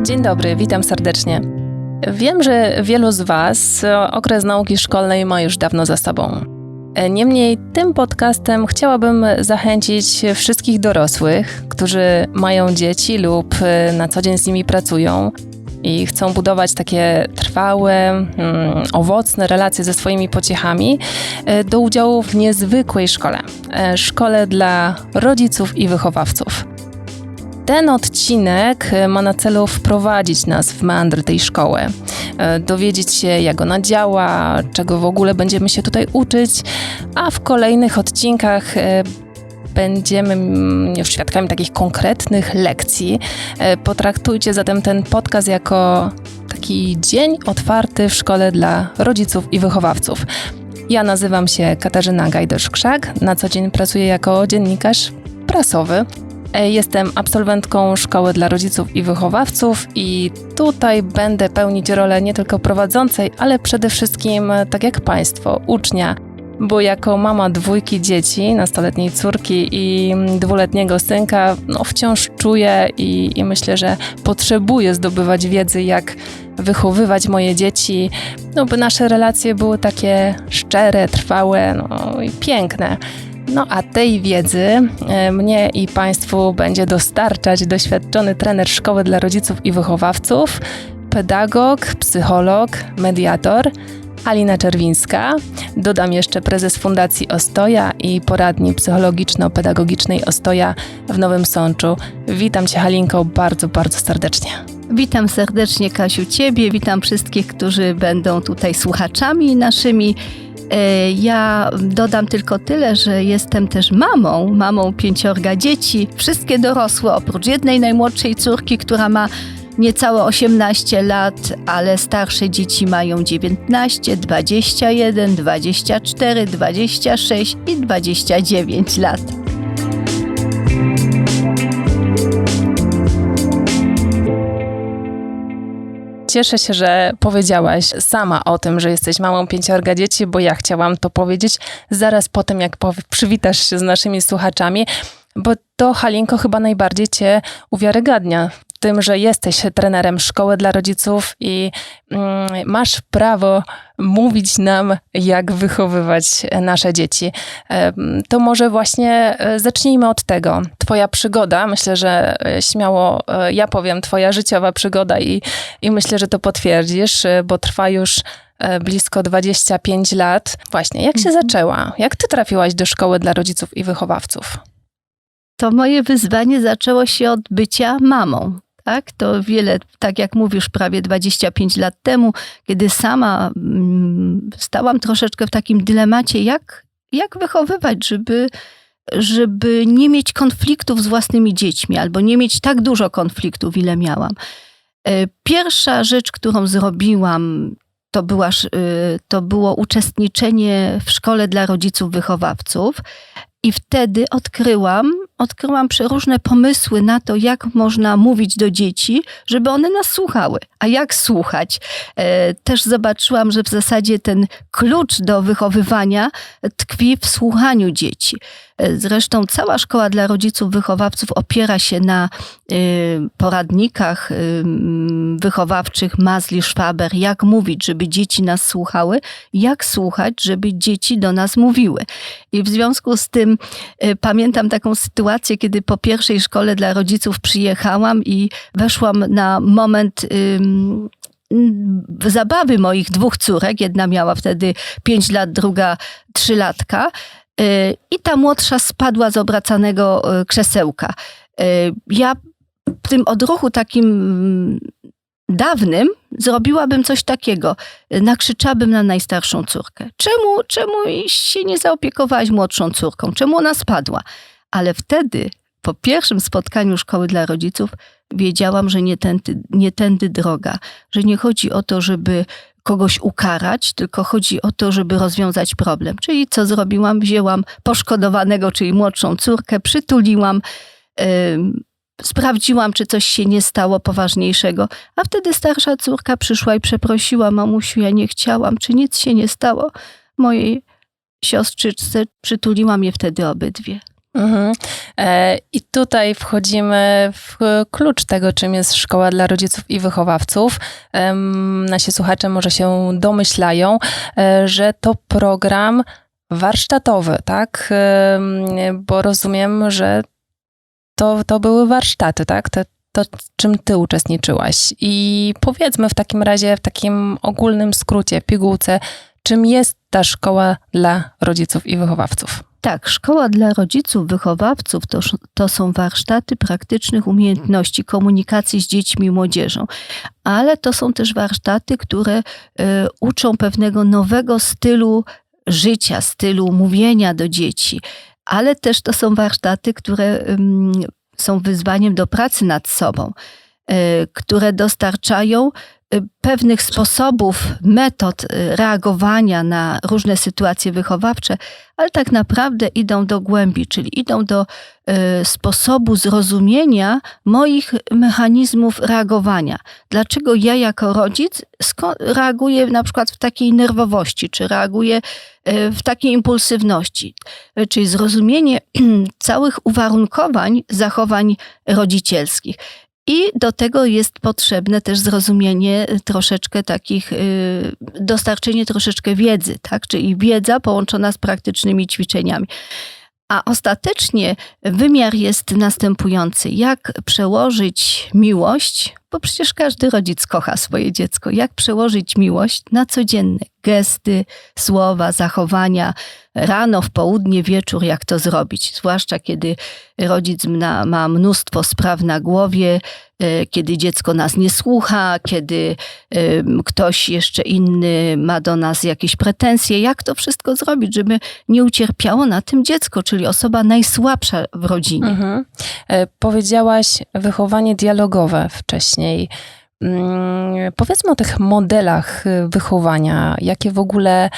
Dzień dobry, witam serdecznie. Wiem, że wielu z Was okres nauki szkolnej ma już dawno za sobą. Niemniej tym podcastem chciałabym zachęcić wszystkich dorosłych, którzy mają dzieci lub na co dzień z nimi pracują i chcą budować takie trwałe, owocne relacje ze swoimi pociechami, do udziału w niezwykłej szkole. Szkole dla rodziców i wychowawców. Ten odcinek ma na celu wprowadzić nas w meandry tej szkoły, dowiedzieć się, jak ona działa, czego w ogóle będziemy się tutaj uczyć, a w kolejnych odcinkach będziemy już świadkami takich konkretnych lekcji. Potraktujcie zatem ten podcast jako taki dzień otwarty w szkole dla rodziców i wychowawców. Ja nazywam się Katarzyna Gajdosz-Krzak, na co dzień pracuję jako dziennikarz prasowy. Jestem absolwentką szkoły dla rodziców i wychowawców i tutaj będę pełnić rolę nie tylko prowadzącej, ale przede wszystkim, tak jak Państwo, ucznia, bo jako mama 2 dzieci, nastoletniej córki i 2-letniego synka, wciąż czuję i myślę, że potrzebuję zdobywać wiedzy, jak wychowywać moje dzieci, by nasze relacje były takie szczere, trwałe i piękne. A tej wiedzy mnie i Państwu będzie dostarczać doświadczony trener szkoły dla rodziców i wychowawców, pedagog, psycholog, mediator Halina Czerwińska. Dodam jeszcze prezes Fundacji Ostoja i poradni psychologiczno-pedagogicznej Ostoja w Nowym Sączu. Witam Cię, Halinko, bardzo, bardzo serdecznie. Witam serdecznie, Kasiu, Ciebie, witam wszystkich, którzy będą tutaj słuchaczami naszymi. Ja dodam tylko tyle, że jestem też mamą 5 dzieci, wszystkie dorosłe, oprócz jednej najmłodszej córki, która ma niecałe 18 lat, ale starsze dzieci mają 19, 21, 24, 26 i 29 lat. Cieszę się, że powiedziałaś sama o tym, że jesteś mamą 5 dzieci, bo ja chciałam to powiedzieć zaraz po tym, jak przywitasz się z naszymi słuchaczami, bo to, Halinko, chyba najbardziej Cię uwiarygadnia w tym, że jesteś trenerem szkoły dla rodziców i masz prawo mówić nam, jak wychowywać nasze dzieci. To może właśnie zacznijmy od tego. Twoja przygoda, myślę, że śmiało ja powiem, twoja życiowa przygoda i myślę, że to potwierdzisz, bo trwa już blisko 25 lat. Właśnie, jak się zaczęła? Jak ty trafiłaś do szkoły dla rodziców i wychowawców? To moje wyzwanie zaczęło się od bycia mamą. Tak, to wiele, tak jak mówisz, prawie 25 lat temu, kiedy sama stałam troszeczkę w takim dylemacie, jak wychowywać, żeby nie mieć konfliktów z własnymi dziećmi, albo nie mieć tak dużo konfliktów, ile miałam. Pierwsza rzecz, którą zrobiłam, to było uczestniczenie w szkole dla rodziców wychowawców. I wtedy odkryłam przeróżne pomysły na to, jak można mówić do dzieci, żeby one nas słuchały. A jak słuchać? Też zobaczyłam, że w zasadzie ten klucz do wychowywania tkwi w słuchaniu dzieci. Zresztą cała szkoła dla rodziców wychowawców opiera się na poradnikach wychowawczych Masli-Szwaber, jak mówić, żeby dzieci nas słuchały, jak słuchać, żeby dzieci do nas mówiły. I w związku z tym pamiętam taką sytuację, kiedy po pierwszej szkole dla rodziców przyjechałam i weszłam na moment zabawy moich 2 córek. Jedna miała wtedy 5 lat, druga 3-latka. I ta młodsza spadła z obracanego krzesełka. Ja w tym odruchu takim dawnym zrobiłabym coś takiego. Nakrzyczałabym na najstarszą córkę. Czemu się nie zaopiekowałaś młodszą córką? Czemu ona spadła? Ale wtedy, po pierwszym spotkaniu szkoły dla rodziców, wiedziałam, że nie tędy droga. Że nie chodzi o to, żeby kogoś ukarać, tylko chodzi o to, żeby rozwiązać problem. Czyli co zrobiłam? Wzięłam poszkodowanego, czyli młodszą córkę, przytuliłam, sprawdziłam, czy coś się nie stało poważniejszego. A wtedy starsza córka przyszła i przeprosiła: mamusiu, ja nie chciałam, czy nic się nie stało mojej siostrzyczce. Przytuliłam je wtedy obydwie. I tutaj wchodzimy w klucz tego, czym jest szkoła dla rodziców i wychowawców. Nasi słuchacze może się domyślają, że to program warsztatowy, tak? Bo rozumiem, że to były warsztaty, tak? To, czym ty uczestniczyłaś. I powiedzmy w takim razie, w takim ogólnym skrócie, pigułce, czym jest ta szkoła dla rodziców i wychowawców? Tak, szkoła dla rodziców, wychowawców to są warsztaty praktycznych umiejętności komunikacji z dziećmi i młodzieżą, ale to są też warsztaty, które uczą pewnego nowego stylu życia, stylu mówienia do dzieci, ale też to są warsztaty, które są wyzwaniem do pracy nad sobą, które dostarczają pewnych sposobów, metod reagowania na różne sytuacje wychowawcze, ale tak naprawdę idą do głębi, czyli idą do sposobu zrozumienia moich mechanizmów reagowania. Dlaczego ja jako rodzic reaguję na przykład w takiej nerwowości, czy reaguję w takiej impulsywności. Czyli zrozumienie całych uwarunkowań zachowań rodzicielskich. I do tego jest potrzebne też zrozumienie troszeczkę takich, dostarczenie troszeczkę wiedzy, tak? Czyli wiedza połączona z praktycznymi ćwiczeniami. A ostatecznie wymiar jest następujący. Jak przełożyć miłość, bo przecież każdy rodzic kocha swoje dziecko, jak przełożyć miłość na codzienne gesty, słowa, zachowania, rano, w południe, wieczór, jak to zrobić. Zwłaszcza kiedy rodzic ma mnóstwo spraw na głowie, kiedy dziecko nas nie słucha, kiedy ktoś jeszcze inny ma do nas jakieś pretensje. Jak to wszystko zrobić, żeby nie ucierpiało na tym dziecko, czyli osoba najsłabsza w rodzinie. Mhm. Powiedziałaś wychowanie dialogowe wcześniej. Powiedzmy o tych modelach wychowania, jakie w ogóle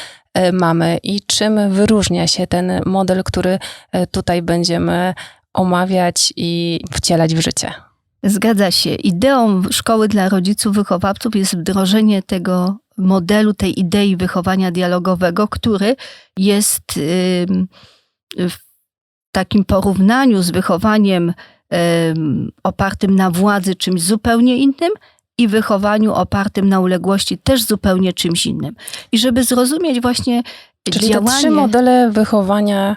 mamy i czym wyróżnia się ten model, który tutaj będziemy omawiać i wcielać w życie. Zgadza się. Ideą szkoły dla rodziców, wychowawców jest wdrożenie tego modelu, tej idei wychowania dialogowego, który jest w takim porównaniu z wychowaniem opartym na władzy czymś zupełnie innym i wychowaniu opartym na uległości też zupełnie czymś innym. I żeby zrozumieć właśnie Czyli działanie... te trzy modele wychowania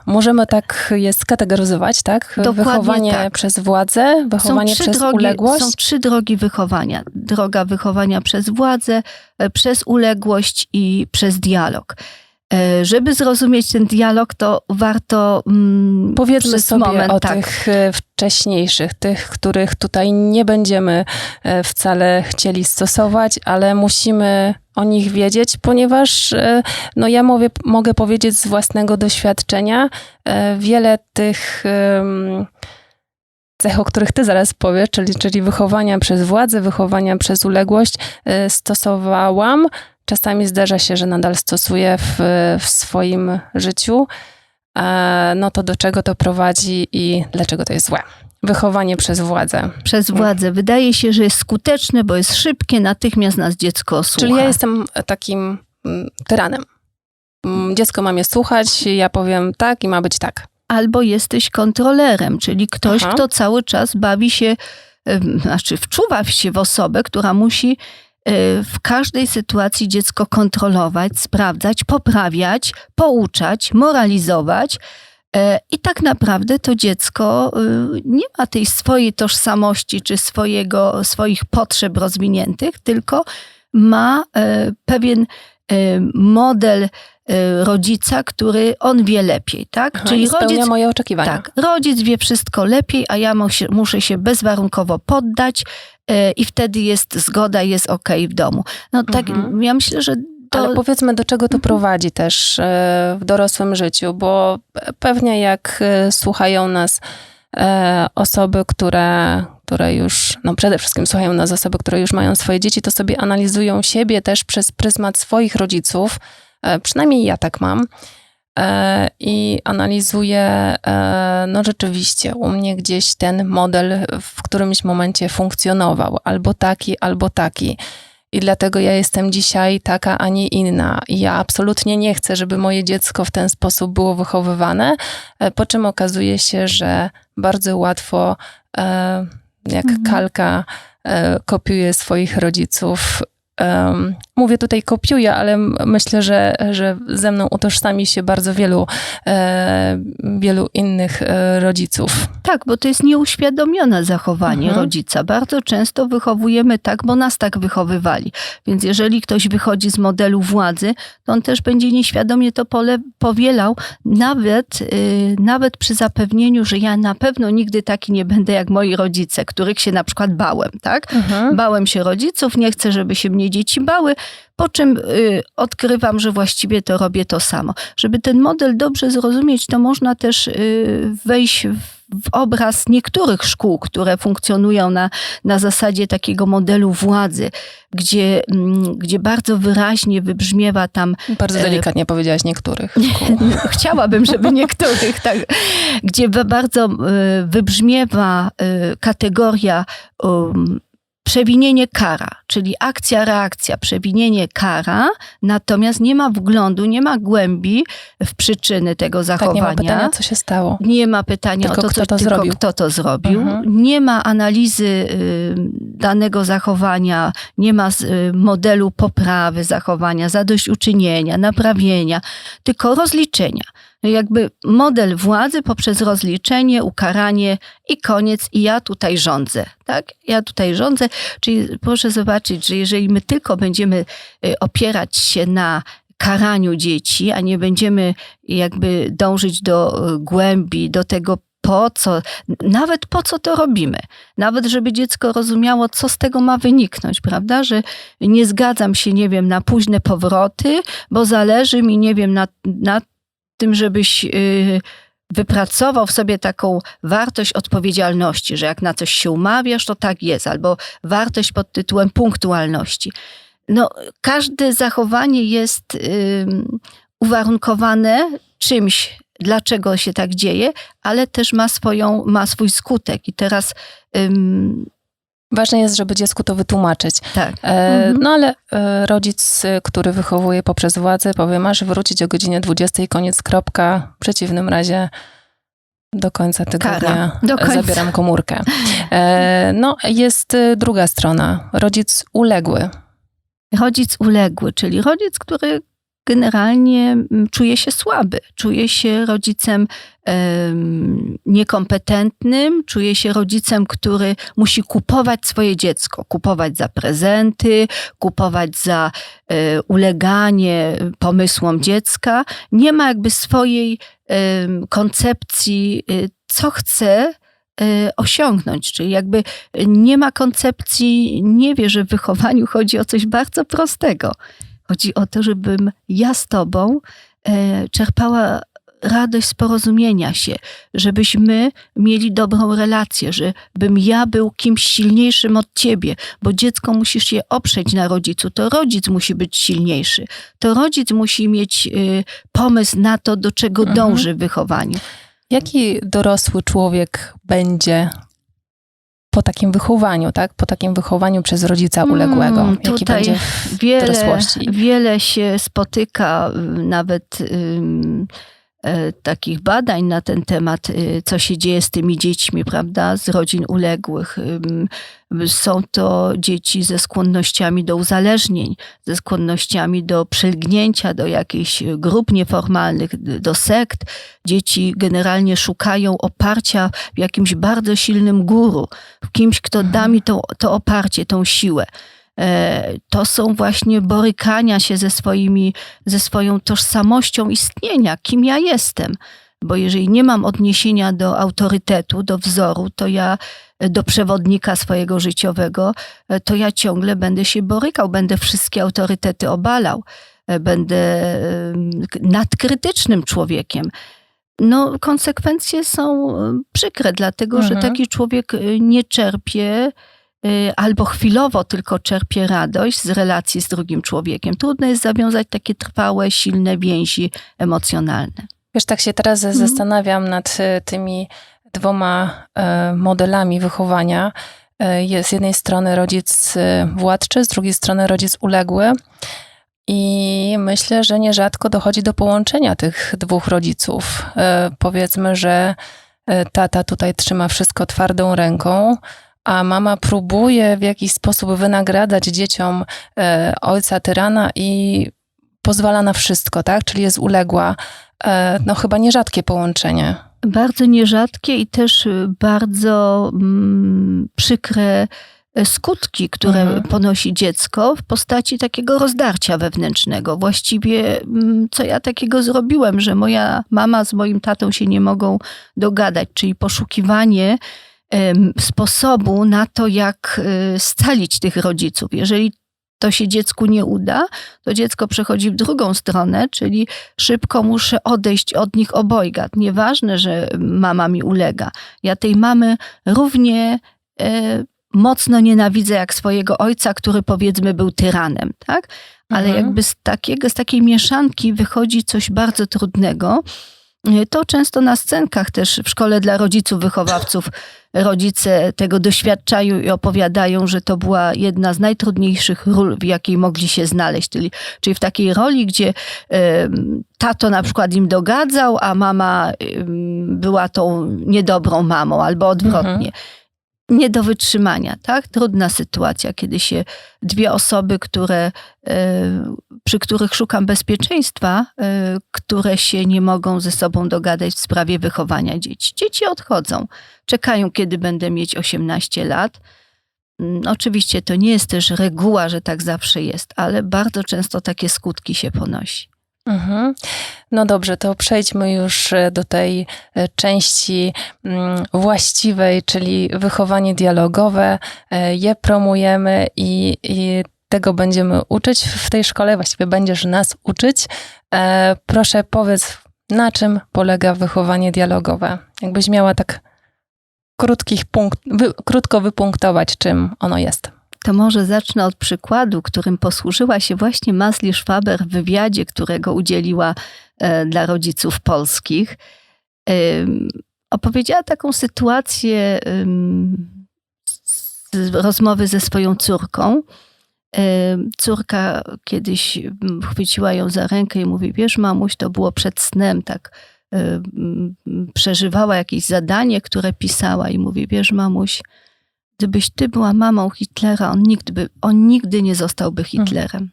możemy tak je skategoryzować, tak? Dokładnie Wychowanie tak. przez władzę, wychowanie przez uległość. Są trzy drogi wychowania. Droga wychowania przez władzę, przez uległość i przez dialog. Żeby zrozumieć ten dialog, to warto Powiedzmy sobie moment, o tak. tych wcześniejszych, tych, których tutaj nie będziemy wcale chcieli stosować, ale musimy o nich wiedzieć, ponieważ no ja mogę powiedzieć z własnego doświadczenia, wiele tych cech, o których ty zaraz powiesz, czyli wychowania przez władzę, wychowania przez uległość, stosowałam. Czasami zdarza się, że nadal stosuję w swoim życiu. No to do czego to prowadzi i dlaczego to jest złe? Wychowanie przez władzę. Przez władzę. Wydaje się, że jest skuteczne, bo jest szybkie, natychmiast nas dziecko słucha. Czyli ja jestem takim tyranem. Dziecko ma mnie słuchać, ja powiem tak i ma być tak. Albo jesteś kontrolerem, czyli ktoś, kto cały czas bawi się, wczuwa się w osobę, która musi w każdej sytuacji dziecko kontrolować, sprawdzać, poprawiać, pouczać, moralizować. I tak naprawdę to dziecko nie ma tej swojej tożsamości czy swoich potrzeb rozwiniętych, tylko ma pewien model rodzica, który on wie lepiej, tak? Czyli spełnia moje oczekiwania. Tak, rodzic wie wszystko lepiej, a ja muszę się bezwarunkowo poddać i wtedy jest zgoda, jest okej w domu. No tak, ja myślę, że Ale powiedzmy, do czego to prowadzi też w dorosłym życiu, bo pewnie jak słuchają nas osoby, które już, no przede wszystkim słuchają nas osoby, które już mają swoje dzieci, to sobie analizują siebie też przez pryzmat swoich rodziców, przynajmniej ja tak mam, i analizuję, no rzeczywiście, u mnie gdzieś ten model w którymś momencie funkcjonował, albo taki, albo taki. i dlatego ja jestem dzisiaj taka, a nie inna. I ja absolutnie nie chcę, żeby moje dziecko w ten sposób było wychowywane, po czym okazuje się, że bardzo łatwo, jak kalka, kopiuje swoich rodziców. Mówię tutaj kopiuję, ale myślę, że ze mną utożsami się bardzo wielu innych rodziców. Tak, bo to jest nieuświadomione zachowanie rodzica. Bardzo często wychowujemy tak, bo nas tak wychowywali. Więc jeżeli ktoś wychodzi z modelu władzy, to on też będzie nieświadomie to powielał, nawet przy zapewnieniu, że ja na pewno nigdy taki nie będę jak moi rodzice, których się na przykład bałem, tak? Bałem się rodziców, nie chcę, żeby się mnie dzieci bały, po czym odkrywam, że właściwie to robię to samo. Żeby ten model dobrze zrozumieć, to można też wejść w obraz niektórych szkół, które funkcjonują na zasadzie takiego modelu władzy, gdzie bardzo wyraźnie wybrzmiewa tam... Bardzo delikatnie powiedziałaś niektórych szkół. Chciałabym, żeby niektórych, tak. Gdzie bardzo wybrzmiewa kategoria przewinienie, kara, czyli akcja, reakcja, przewinienie, kara, natomiast nie ma wglądu, nie ma głębi w przyczyny tego zachowania. Tak, nie ma pytania, co się stało. Nie ma pytania tylko o to, kto to zrobił. Mhm. Nie ma analizy danego zachowania, nie ma modelu poprawy zachowania, zadośćuczynienia, naprawienia, tylko rozliczenia. Jakby model władzy poprzez rozliczenie, ukaranie i koniec. I ja tutaj rządzę. Tak? Ja tutaj rządzę. Czyli proszę zobaczyć, że jeżeli my tylko będziemy opierać się na karaniu dzieci, a nie będziemy jakby dążyć do głębi, do tego, nawet po co to robimy. Nawet żeby dziecko rozumiało, co z tego ma wyniknąć, prawda? Że nie zgadzam się, nie wiem, na późne powroty, bo zależy mi, nie wiem, na tym, żebyś wypracował w sobie taką wartość odpowiedzialności, że jak na coś się umawiasz, to tak jest. Albo wartość pod tytułem punktualności. No, każde zachowanie jest uwarunkowane czymś, dlaczego się tak dzieje, ale też ma swój skutek. I teraz... Ważne jest, żeby dziecku to wytłumaczyć. Tak. No ale rodzic, który wychowuje poprzez władzę, powie, masz wrócić o godzinie 20, koniec, kropka. W przeciwnym razie do końca tygodnia zabieram komórkę. No, jest druga strona. Rodzic uległy. Rodzic uległy, czyli rodzic, który generalnie czuje się słaby, czuje się rodzicem niekompetentnym, czuje się rodzicem, który musi kupować swoje dziecko, kupować za prezenty, kupować za uleganie pomysłom dziecka. Nie ma jakby swojej koncepcji, co chce osiągnąć, czyli jakby nie ma koncepcji, nie wie, że w wychowaniu chodzi o coś bardzo prostego. Chodzi o to, żebym ja z tobą czerpała radość z porozumienia się, żebyśmy mieli dobrą relację, żebym ja był kimś silniejszym od ciebie, bo dziecko musi się oprzeć na rodzicu, to rodzic musi być silniejszy, to rodzic musi mieć pomysł na to, do czego dąży w wychowaniu. Jaki dorosły człowiek będzie po takim wychowaniu, tak? Po takim wychowaniu przez rodzica uległego. Jaki będzie w dorosłości? Wiele się spotyka, nawet takich badań na ten temat, co się dzieje z tymi dziećmi, prawda, z rodzin uległych. Są to dzieci ze skłonnościami do uzależnień, ze skłonnościami do przylgnięcia do jakichś grup nieformalnych, do sekt. Dzieci generalnie szukają oparcia w jakimś bardzo silnym guru, w kimś, kto da mi to oparcie, tą siłę. To są właśnie borykania się ze swoją tożsamością istnienia, kim ja jestem. Bo jeżeli nie mam odniesienia do autorytetu, do wzoru, to ja do przewodnika swojego życiowego, to ja ciągle będę się borykał, będę wszystkie autorytety obalał, będę nadkrytycznym człowiekiem. No, konsekwencje są przykre, dlatego że taki człowiek nie czerpie albo chwilowo tylko czerpie radość z relacji z drugim człowiekiem. Trudno jest zawiązać takie trwałe, silne więzi emocjonalne. Wiesz, tak się teraz zastanawiam nad tymi dwoma modelami wychowania. Jest z jednej strony rodzic władczy, z drugiej strony rodzic uległy. I myślę, że nierzadko dochodzi do połączenia tych dwóch rodziców. Powiedzmy, że tata tutaj trzyma wszystko twardą ręką, a mama próbuje w jakiś sposób wynagradzać dzieciom ojca tyrana i pozwala na wszystko, tak? Czyli jest uległa. No chyba nierzadkie połączenie. Bardzo nierzadkie i też bardzo przykre skutki, które ponosi dziecko w postaci takiego rozdarcia wewnętrznego. Właściwie co ja takiego zrobiłem, że moja mama z moim tatą się nie mogą dogadać, czyli poszukiwanie sposobu na to, jak scalić tych rodziców. Jeżeli to się dziecku nie uda, to dziecko przechodzi w drugą stronę, czyli szybko muszę odejść od nich obojga. Nieważne, że mama mi ulega. Ja tej mamy równie mocno nienawidzę jak swojego ojca, który powiedzmy był tyranem, tak? Ale jakby z takiej mieszanki wychodzi coś bardzo trudnego. To często na scenkach też w szkole dla rodziców, wychowawców rodzice tego doświadczają i opowiadają, że to była jedna z najtrudniejszych ról, w jakiej mogli się znaleźć. Czyli w takiej roli, gdzie tato na przykład im dogadzał, a mama była tą niedobrą mamą albo odwrotnie. Nie do wytrzymania, tak? Trudna sytuacja, kiedy się dwie osoby, przy których szukam bezpieczeństwa, które się nie mogą ze sobą dogadać w sprawie wychowania dzieci. Dzieci odchodzą, czekają, kiedy będę mieć 18 lat. Oczywiście to nie jest też reguła, że tak zawsze jest, ale bardzo często takie skutki się ponosi. No dobrze, to przejdźmy już do tej części właściwej, czyli wychowanie dialogowe. Je promujemy i tego będziemy uczyć w tej szkole, właściwie będziesz nas uczyć. Proszę powiedz, na czym polega wychowanie dialogowe? Jakbyś miała tak krótko wypunktować, czym ono jest. To może zacznę od przykładu, którym posłużyła się właśnie Masli-Szwaber w wywiadzie, którego udzieliła dla rodziców polskich. Opowiedziała taką sytuację z rozmowy ze swoją córką. Córka kiedyś chwyciła ją za rękę i mówi: wiesz, mamuś, to było przed snem, tak przeżywała jakieś zadanie, które pisała i mówi: wiesz, mamuś, gdybyś ty była mamą Hitlera, on nigdy nie zostałby Hitlerem.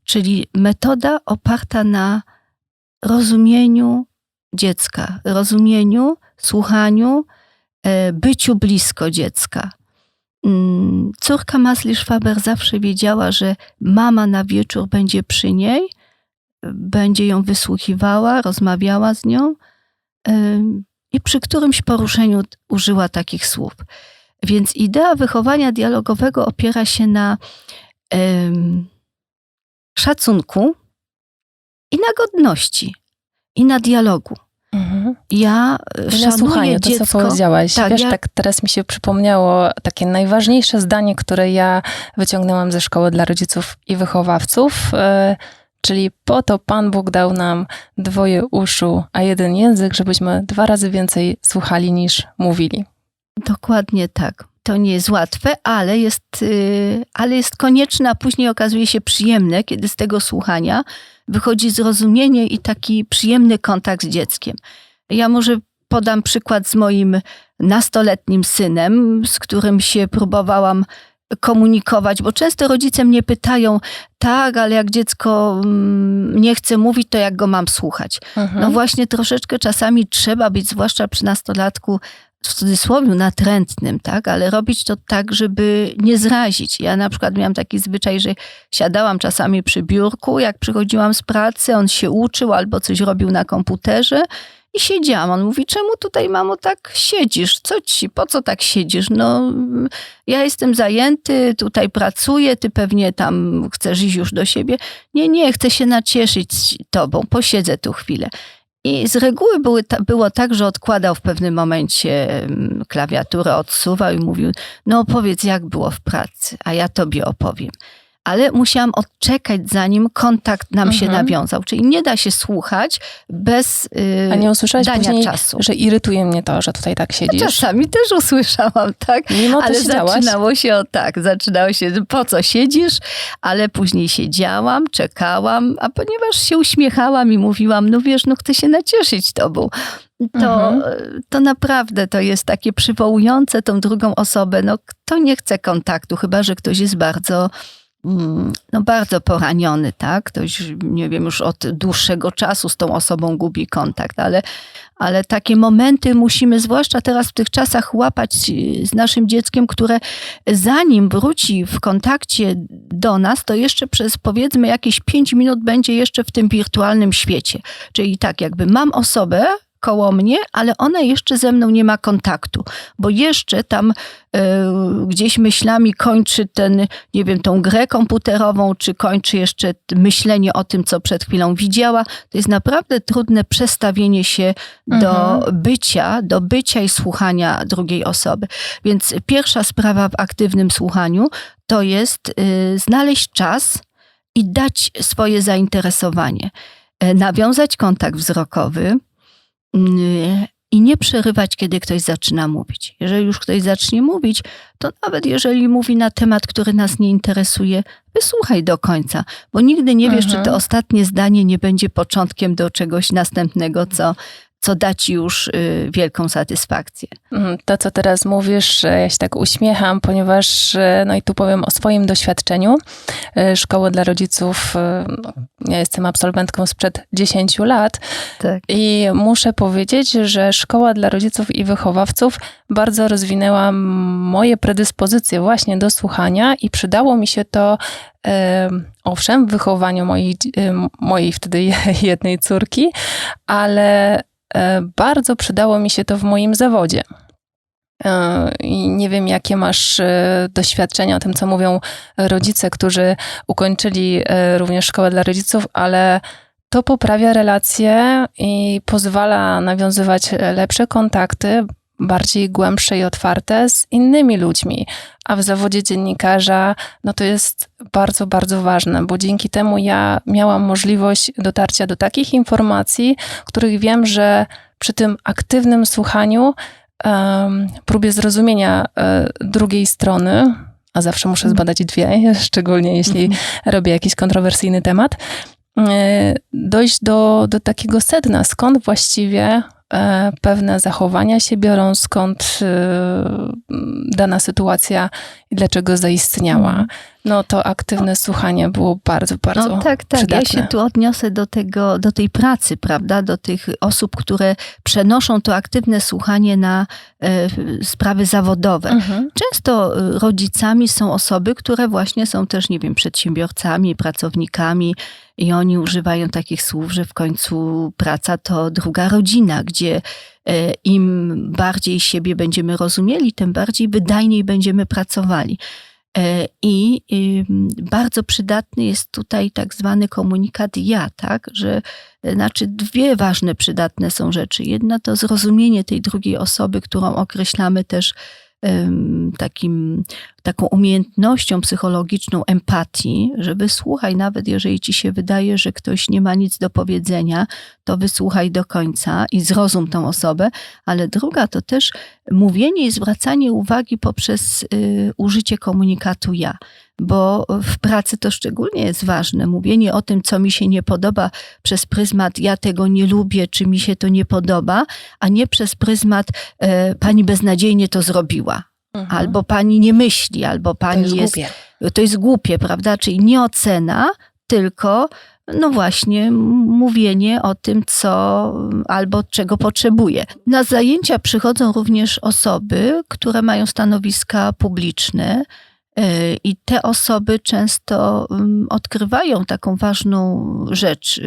Czyli metoda oparta na rozumieniu dziecka, rozumieniu, słuchaniu, byciu blisko dziecka. Córka Masli-Szwaber zawsze wiedziała, że mama na wieczór będzie przy niej, będzie ją wysłuchiwała, rozmawiała z nią i przy którymś poruszeniu użyła takich słów. Więc idea wychowania dialogowego opiera się na szacunku i na godności, i na dialogu. Ja I na słuchaniu, dziecko, to co powiedziałaś. Tak, wiesz, tak teraz mi się przypomniało takie najważniejsze zdanie, które ja wyciągnęłam ze szkoły dla rodziców i wychowawców, czyli po to Pan Bóg dał nam dwoje uszu, a jeden język, żebyśmy 2 razy więcej słuchali niż mówili. Dokładnie tak. To nie jest łatwe, ale jest konieczne, a później okazuje się przyjemne, kiedy z tego słuchania wychodzi zrozumienie i taki przyjemny kontakt z dzieckiem. Ja może podam przykład z moim nastoletnim synem, z którym się próbowałam komunikować, bo często rodzice mnie pytają: tak, ale jak dziecko nie chce mówić, to jak go mam słuchać? No właśnie troszeczkę czasami trzeba być, zwłaszcza przy nastolatku, w cudzysłowie natrętnym, tak? Ale robić to tak, żeby nie zrazić. Ja na przykład miałam taki zwyczaj, że siadałam czasami przy biurku, jak przychodziłam z pracy, on się uczył albo coś robił na komputerze i siedziałam. On mówi: czemu tutaj, mamo, tak siedzisz? Po co tak siedzisz? No, ja jestem zajęty, tutaj pracuję, ty pewnie tam chcesz iść już do siebie. Nie, chcę się nacieszyć tobą, posiedzę tu chwilę. I z reguły było tak, że odkładał w pewnym momencie klawiaturę, odsuwał i mówił: no opowiedz, jak było w pracy, a ja tobie opowiem. ale musiałam odczekać, zanim kontakt nam się nawiązał. Czyli nie da się słuchać bez A nie usłyszałeś dania później, czasu. że irytuje mnie to, że tutaj tak siedzisz? Czasami też usłyszałam, tak? Mimo to ale siedziałaś? zaczynało się, po co siedzisz? Ale później siedziałam, czekałam, a ponieważ się uśmiechałam i mówiłam, no wiesz, no chcę się nacieszyć tobą. To naprawdę to jest takie przywołujące tą drugą osobę. No kto nie chce kontaktu, chyba że ktoś jest bardzo poraniony, tak? Ktoś, nie wiem, już od dłuższego czasu z tą osobą gubi kontakt, ale takie momenty musimy, zwłaszcza teraz w tych czasach, łapać z naszym dzieckiem, które zanim wróci w kontakcie do nas, to jeszcze przez powiedzmy jakieś 5 minut będzie jeszcze w tym wirtualnym świecie. Czyli tak jakby mam osobę koło mnie, ale ona jeszcze ze mną nie ma kontaktu, bo jeszcze tam gdzieś myślami kończy tą grę komputerową, czy kończy jeszcze myślenie o tym, co przed chwilą widziała. To jest naprawdę trudne przestawienie się do bycia i słuchania drugiej osoby. Więc pierwsza sprawa w aktywnym słuchaniu to jest znaleźć czas i dać swoje zainteresowanie. Nawiązać kontakt wzrokowy, i nie przerywać, kiedy ktoś zaczyna mówić. Jeżeli już ktoś zacznie mówić, to nawet jeżeli mówi na temat, który nas nie interesuje, wysłuchaj do końca, bo nigdy nie wiesz, czy to ostatnie zdanie nie będzie początkiem do czegoś następnego, co da ci już wielką satysfakcję. To, co teraz mówisz, ja się tak uśmiecham, ponieważ, no i tu powiem o swoim doświadczeniu. Szkoły dla rodziców, ja jestem absolwentką sprzed 10 lat i muszę powiedzieć, że Szkoła dla rodziców i wychowawców bardzo rozwinęła moje predyspozycje właśnie do słuchania i przydało mi się to owszem, w wychowaniu mojej wtedy jednej córki, ale bardzo przydało mi się to w moim zawodzie. I nie wiem, jakie masz doświadczenia o tym, co mówią rodzice, którzy ukończyli również szkołę dla rodziców, ale to poprawia relacje i pozwala nawiązywać lepsze kontakty, bardziej głębsze i otwarte z innymi ludźmi. A w zawodzie dziennikarza, no to jest bardzo, bardzo ważne, bo dzięki temu ja miałam możliwość dotarcia do takich informacji, których wiem, że przy tym aktywnym słuchaniu, próbie zrozumienia drugiej strony, a zawsze muszę zbadać dwie, szczególnie jeśli robię jakiś kontrowersyjny temat, dojść do takiego sedna, skąd właściwie pewne zachowania się biorą, skąd dana sytuacja i dlaczego zaistniała. No to aktywne słuchanie było bardzo, bardzo przydatne. Ja się tu odniosę do tej pracy, prawda? Do tych osób, które przenoszą to aktywne słuchanie na sprawy zawodowe. Często rodzicami są osoby, które właśnie są też, nie wiem, przedsiębiorcami, pracownikami i oni używają takich słów, że w końcu praca to druga rodzina, gdzie im bardziej siebie będziemy rozumieli, tym bardziej wydajniej będziemy pracowali. I bardzo przydatny jest tutaj tak zwany komunikat ja, tak? Że znaczy dwie ważne, przydatne są rzeczy. Jedna to zrozumienie tej drugiej osoby, którą określamy też taką umiejętnością psychologiczną empatii, że wysłuchaj, nawet jeżeli ci się wydaje, że ktoś nie ma nic do powiedzenia, to wysłuchaj do końca i zrozum tą osobę, ale druga to też mówienie i zwracanie uwagi poprzez użycie komunikatu ja, bo w pracy to szczególnie jest ważne. Mówienie o tym, co mi się nie podoba przez pryzmat ja tego nie lubię, czy mi się to nie podoba, a nie przez pryzmat pani beznadziejnie to zrobiła. Albo pani nie myśli, albo pani to jest głupie, prawda? Czyli nie ocena, tylko no właśnie mówienie o tym, co albo czego potrzebuje. Na zajęcia przychodzą również osoby, które mają stanowiska publiczne i te osoby często odkrywają taką ważną rzecz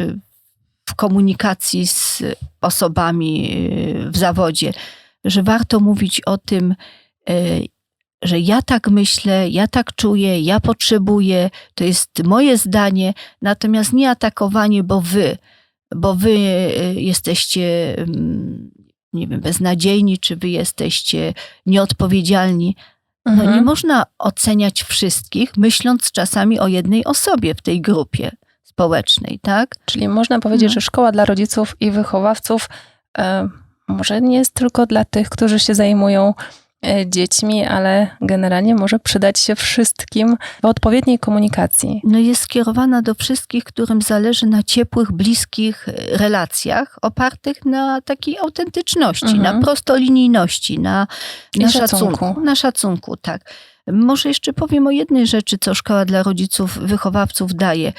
w komunikacji z osobami w zawodzie, że warto mówić o tym, że ja tak myślę, ja tak czuję, ja potrzebuję, to jest moje zdanie, natomiast nie atakowanie, bo wy jesteście, nie wiem, beznadziejni, czy wy jesteście nieodpowiedzialni, No nie można oceniać wszystkich, myśląc czasami o jednej osobie w tej grupie społecznej, tak? Czyli można powiedzieć, że szkoła dla rodziców i wychowawców może nie jest tylko dla tych, którzy się zajmują dziećmi, ale generalnie może przydać się wszystkim w odpowiedniej komunikacji. No jest skierowana do wszystkich, którym zależy na ciepłych, bliskich relacjach opartych na takiej autentyczności, na prostolinijności, na szacunku. Na szacunku, tak. Może jeszcze powiem o jednej rzeczy, co Szkoła dla Rodziców, Wychowawców daje.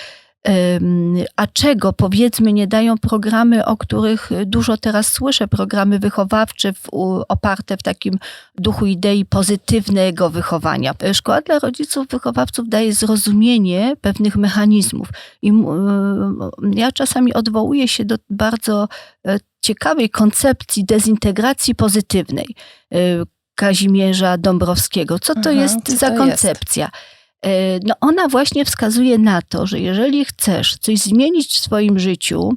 A czego, powiedzmy, nie dają programy, o których dużo teraz słyszę, programy wychowawcze oparte w takim duchu idei pozytywnego wychowania. Szkoła dla rodziców, wychowawców daje zrozumienie pewnych mechanizmów. I ja czasami odwołuję się do bardzo ciekawej koncepcji dezintegracji pozytywnej Kazimierza Dąbrowskiego. Co to jest za koncepcja? No ona właśnie wskazuje na to, że jeżeli chcesz coś zmienić w swoim życiu,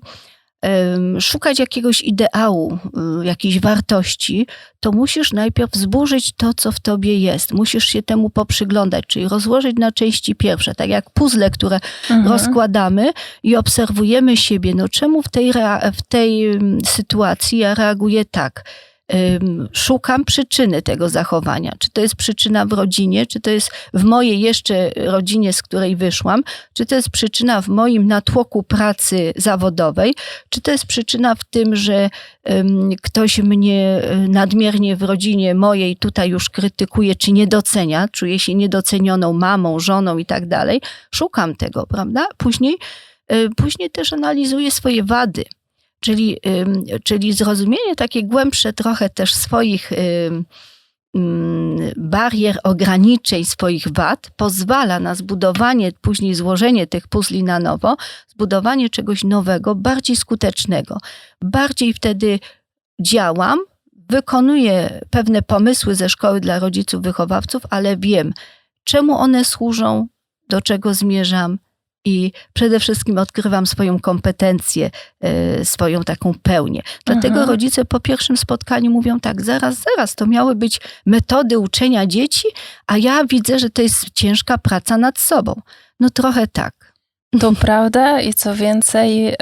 szukać jakiegoś ideału, jakiejś wartości, to musisz najpierw zburzyć to, co w tobie jest. Musisz się temu poprzyglądać, czyli rozłożyć na części pierwsze, tak jak puzzle, które rozkładamy i obserwujemy siebie. No czemu w tej sytuacji ja reaguję tak? Szukam przyczyny tego zachowania. Czy to jest przyczyna w rodzinie, czy to jest w mojej jeszcze rodzinie, z której wyszłam, czy to jest przyczyna w moim natłoku pracy zawodowej, czy to jest przyczyna w tym, że ktoś mnie nadmiernie w rodzinie mojej tutaj już krytykuje, czy nie docenia, czuję się niedocenioną mamą, żoną i tak dalej. Szukam tego, prawda? Później też analizuję swoje wady. Czyli zrozumienie takie głębsze trochę też swoich barier, ograniczeń, swoich wad pozwala na zbudowanie, później złożenie tych puzli na nowo, zbudowanie czegoś nowego, bardziej skutecznego. Bardziej wtedy działam, wykonuję pewne pomysły ze szkoły dla rodziców, wychowawców, ale wiem, czemu one służą, do czego zmierzam, i przede wszystkim odkrywam swoją kompetencję, swoją taką pełnię. Dlatego rodzice po pierwszym spotkaniu mówią tak, zaraz, to miały być metody uczenia dzieci, a ja widzę, że to jest ciężka praca nad sobą. No trochę tak. To prawda i co więcej,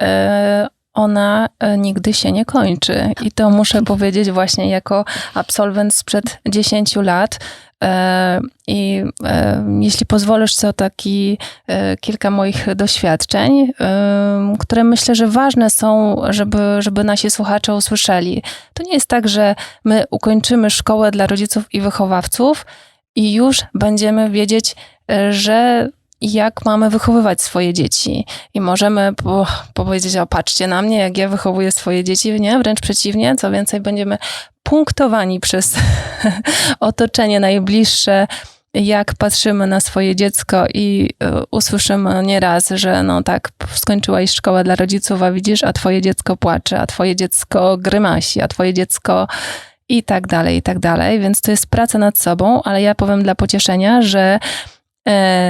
ona nigdy się nie kończy. I to muszę powiedzieć właśnie jako absolwent sprzed 10 lat. I jeśli pozwolisz, to kilka moich doświadczeń, które myślę, że ważne są, żeby nasi słuchacze usłyszeli. To nie jest tak, że my ukończymy szkołę dla rodziców i wychowawców i już będziemy wiedzieć, że jak mamy wychowywać swoje dzieci. I możemy powiedzieć, o patrzcie na mnie, jak ja wychowuję swoje dzieci. Nie, wręcz przeciwnie, co więcej, będziemy punktowani przez otoczenie najbliższe, jak patrzymy na swoje dziecko i usłyszymy nieraz, że no tak, skończyłaś szkołę dla rodziców, a widzisz, a twoje dziecko płacze, a twoje dziecko grymasi, a twoje dziecko i tak dalej, i tak dalej. Więc to jest praca nad sobą, ale ja powiem dla pocieszenia, że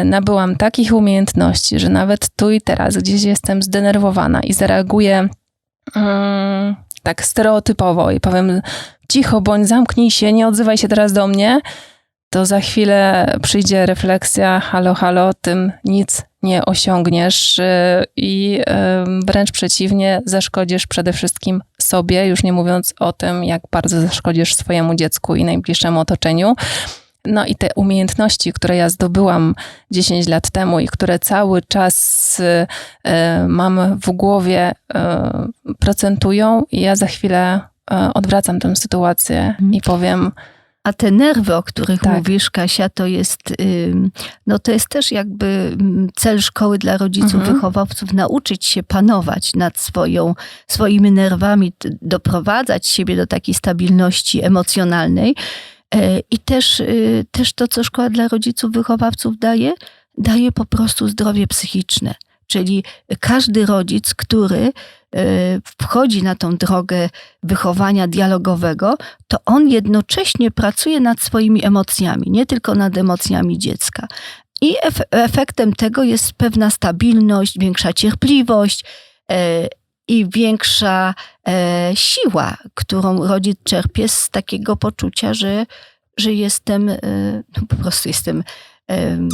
nabyłam takich umiejętności, że nawet tu i teraz gdzieś jestem zdenerwowana i zareaguję tak stereotypowo i powiem cicho, bądź zamknij się, nie odzywaj się teraz do mnie, to za chwilę przyjdzie refleksja, halo, tym nic nie osiągniesz i wręcz przeciwnie, zaszkodzisz przede wszystkim sobie, już nie mówiąc o tym, jak bardzo zaszkodzisz swojemu dziecku i najbliższemu otoczeniu. No i te umiejętności, które ja zdobyłam 10 lat temu i które cały czas mam w głowie, procentują i ja za chwilę odwracam tę sytuację i powiem... A te nerwy, o których mówisz, Kasia, to jest też jakby cel szkoły dla rodziców, wychowawców, nauczyć się panować nad swoimi nerwami, doprowadzać siebie do takiej stabilności emocjonalnej. I też to, co szkoła dla rodziców, wychowawców daje po prostu zdrowie psychiczne. Czyli każdy rodzic, który wchodzi na tą drogę wychowania dialogowego, to on jednocześnie pracuje nad swoimi emocjami, nie tylko nad emocjami dziecka. I efektem tego jest pewna stabilność, większa cierpliwość i większa siła, którą rodzic czerpie z takiego poczucia, że że jestem, no po prostu jestem,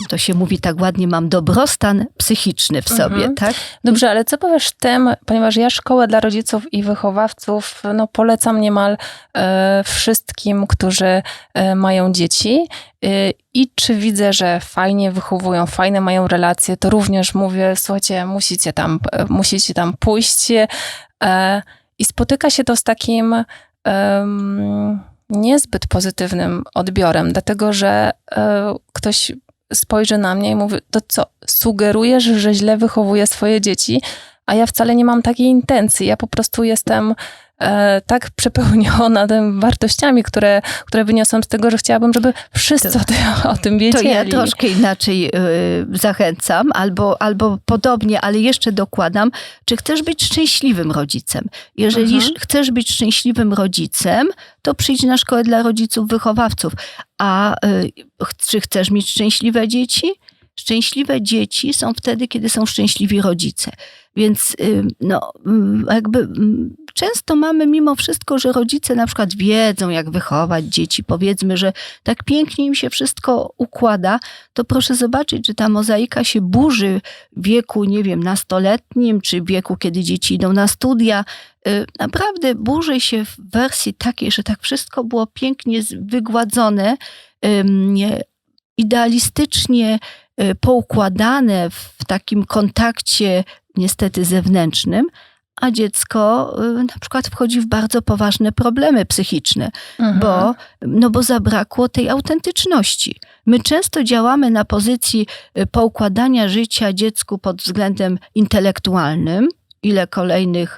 to się mówi tak ładnie, mam dobrostan psychiczny w sobie, tak? Dobrze, ale co powiesz tym, ponieważ ja szkołę dla rodziców i wychowawców polecam niemal wszystkim, którzy mają dzieci i czy widzę, że fajnie wychowują, fajne mają relacje, to również mówię, słuchajcie, musicie tam pójść i spotyka się to z takim niezbyt pozytywnym odbiorem, dlatego że ktoś spojrzy na mnie i mówi, to co, sugerujesz, że źle wychowuję swoje dzieci, a ja wcale nie mam takiej intencji. Ja po prostu jestem tak przepełniona tym wartościami, które wyniosłam z tego, że chciałabym, żeby wszyscy o tym wiedzieli. To ja troszkę inaczej zachęcam, albo podobnie, ale jeszcze dokładam, czy chcesz być szczęśliwym rodzicem. Jeżeli chcesz być szczęśliwym rodzicem, to przyjdź na szkołę dla rodziców, wychowawców. A czy chcesz mieć szczęśliwe dzieci? Szczęśliwe dzieci są wtedy, kiedy są szczęśliwi rodzice. Więc często mamy mimo wszystko, że rodzice na przykład wiedzą, jak wychować dzieci. Powiedzmy, że tak pięknie im się wszystko układa, to proszę zobaczyć, że ta mozaika się burzy w wieku, nie wiem, nastoletnim, czy w wieku, kiedy dzieci idą na studia. Naprawdę burzy się w wersji takiej, że tak wszystko było pięknie wygładzone, idealistycznie poukładane w takim kontakcie niestety zewnętrznym, a dziecko na przykład wchodzi w bardzo poważne problemy psychiczne, bo zabrakło tej autentyczności. My często działamy na pozycji poukładania życia dziecku pod względem intelektualnym, ile kolejnych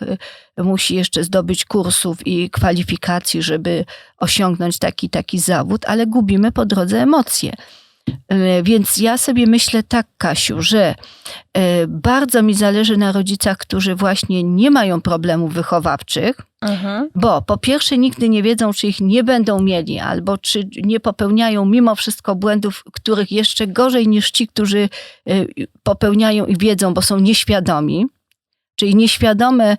musi jeszcze zdobyć kursów i kwalifikacji, żeby osiągnąć taki zawód, ale gubimy po drodze emocje. Więc ja sobie myślę tak, Kasiu, że bardzo mi zależy na rodzicach, którzy właśnie nie mają problemów wychowawczych, bo po pierwsze nigdy nie wiedzą, czy ich nie będą mieli, albo czy nie popełniają mimo wszystko błędów, których jeszcze gorzej niż ci, którzy popełniają i wiedzą, bo są nieświadomi. Czyli nieświadome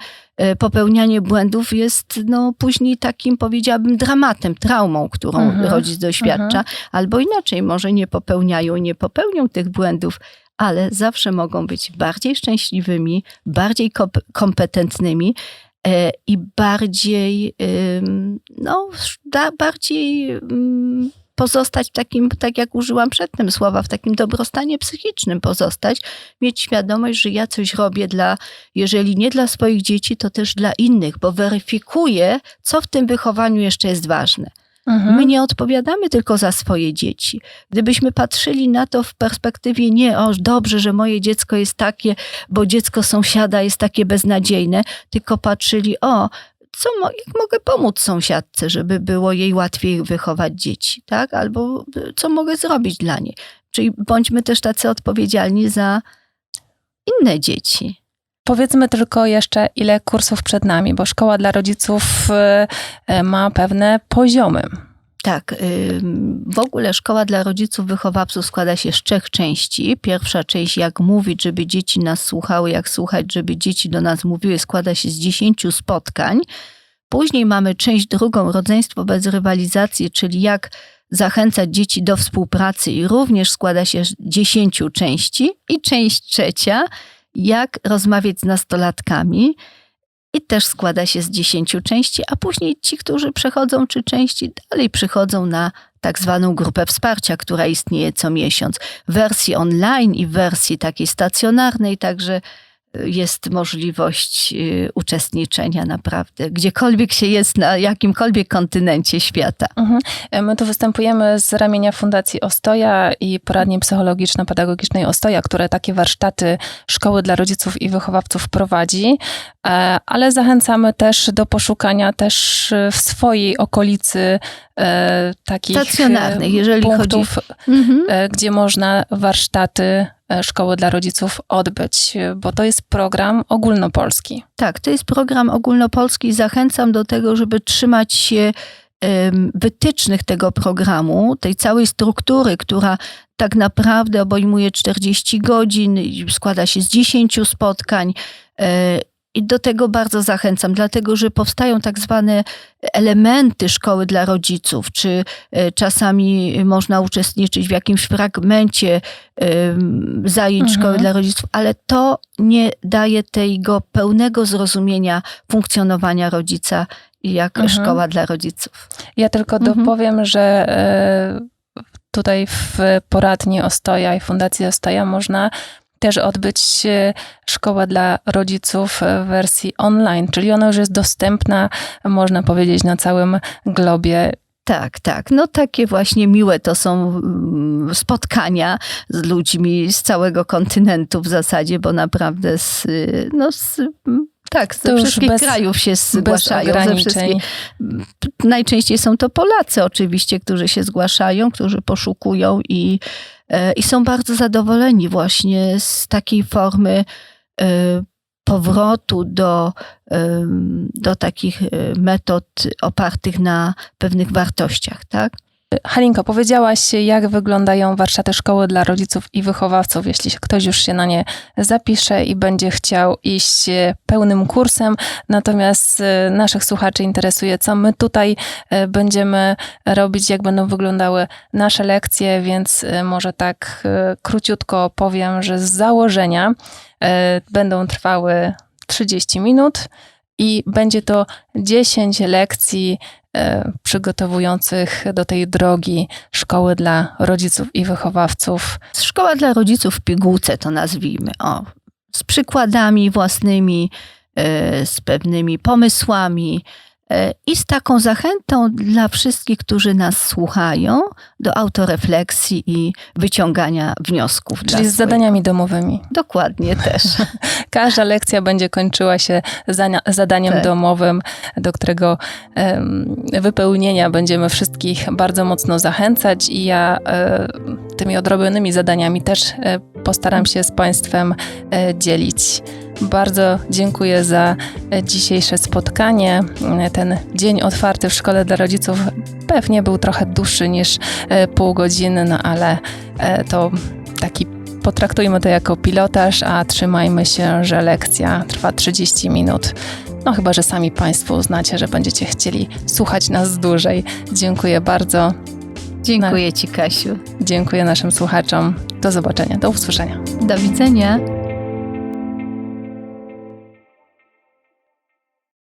popełnianie błędów jest później takim, powiedziałabym, dramatem, traumą, którą rodzic doświadcza. Albo inaczej, może nie popełnią tych błędów, ale zawsze mogą być bardziej szczęśliwymi, bardziej kompetentnymi i bardziej pozostać w takim, tak jak użyłam przedtem słowa, w takim dobrostanie psychicznym pozostać, mieć świadomość, że ja coś robię jeżeli nie dla swoich dzieci, to też dla innych, bo weryfikuję, co w tym wychowaniu jeszcze jest ważne. My nie odpowiadamy tylko za swoje dzieci. Gdybyśmy patrzyli na to w perspektywie dobrze, że moje dziecko jest takie, bo dziecko sąsiada jest takie beznadziejne, tylko patrzyli, jak mogę pomóc sąsiadce, żeby było jej łatwiej wychować dzieci, tak? Albo co mogę zrobić dla niej. Czyli bądźmy też tacy odpowiedzialni za inne dzieci. Powiedzmy tylko jeszcze, ile kursów przed nami, bo szkoła dla rodziców ma pewne poziomy. Tak, w ogóle szkoła dla rodziców wychowawców składa się z 3 części. Pierwsza część, jak mówić, żeby dzieci nas słuchały, jak słuchać, żeby dzieci do nas mówiły, składa się z 10 spotkań. Później mamy część drugą, rodzeństwo bez rywalizacji, czyli jak zachęcać dzieci do współpracy i również składa się z 10 części. I część trzecia, jak rozmawiać z nastolatkami. I też składa się z 10 części, a później ci, którzy przechodzą 3 części, dalej przychodzą na tak zwaną grupę wsparcia, która istnieje co miesiąc. W wersji online i w wersji takiej stacjonarnej, także jest możliwość uczestniczenia naprawdę, gdziekolwiek się jest, na jakimkolwiek kontynencie świata. My tu występujemy z ramienia Fundacji Ostoja i poradni psychologiczno-pedagogicznej Ostoja, które takie warsztaty szkoły dla rodziców i wychowawców prowadzi, ale zachęcamy też do poszukania też w swojej okolicy takich stacjonarnych, jeżeli punktów, gdzie można warsztaty szkoły dla rodziców odbyć, bo to jest program ogólnopolski. Tak, to jest program ogólnopolski. Zachęcam do tego, żeby trzymać się wytycznych tego programu, tej całej struktury, która tak naprawdę obejmuje 40 godzin, składa się z 10 spotkań I do tego bardzo zachęcam, dlatego że powstają tak zwane elementy szkoły dla rodziców, czy czasami można uczestniczyć w jakimś fragmencie zajęć szkoły dla rodziców, ale to nie daje tego pełnego zrozumienia funkcjonowania rodzica jak szkoła dla rodziców. Ja tylko dopowiem, że tutaj w poradni Ostoja i Fundacji Ostoja można też odbyć szkołę dla rodziców w wersji online, czyli ona już jest dostępna, można powiedzieć, na całym globie. Tak, tak. No takie właśnie miłe to są spotkania z ludźmi z całego kontynentu w zasadzie, bo naprawdę ze wszystkich krajów się zgłaszają. Najczęściej są to Polacy oczywiście, którzy się zgłaszają, którzy poszukują i są bardzo zadowoleni właśnie z takiej formy powrotu do takich metod opartych na pewnych wartościach, tak? Halinko, powiedziałaś, jak wyglądają warsztaty szkoły dla rodziców i wychowawców, jeśli ktoś już się na nie zapisze i będzie chciał iść pełnym kursem. Natomiast naszych słuchaczy interesuje, co my tutaj będziemy robić, jak będą wyglądały nasze lekcje, więc może tak króciutko powiem, że z założenia będą trwały 30 minut i będzie to 10 lekcji przygotowujących do tej drogi szkoły dla rodziców i wychowawców. Szkoła dla rodziców w pigułce to nazwijmy. Z przykładami własnymi, z pewnymi pomysłami i z taką zachętą dla wszystkich, którzy nas słuchają, do autorefleksji i wyciągania wniosków. Czyli z zadaniami domowymi. Dokładnie też. Każda lekcja będzie kończyła się zadaniem domowym, do którego wypełnienia będziemy wszystkich bardzo mocno zachęcać i ja tymi odrobionymi zadaniami też postaram się z Państwem dzielić. Bardzo dziękuję za dzisiejsze spotkanie. Ten dzień otwarty w Szkole dla Rodziców pewnie był trochę dłuższy niż pół godziny, no ale to taki potraktujmy to jako pilotaż, a trzymajmy się, że lekcja trwa 30 minut. No chyba, że sami Państwo uznacie, że będziecie chcieli słuchać nas dłużej. Dziękuję bardzo. Dziękuję Ci, Kasiu. Dziękuję naszym słuchaczom. Do zobaczenia, do usłyszenia. Do widzenia.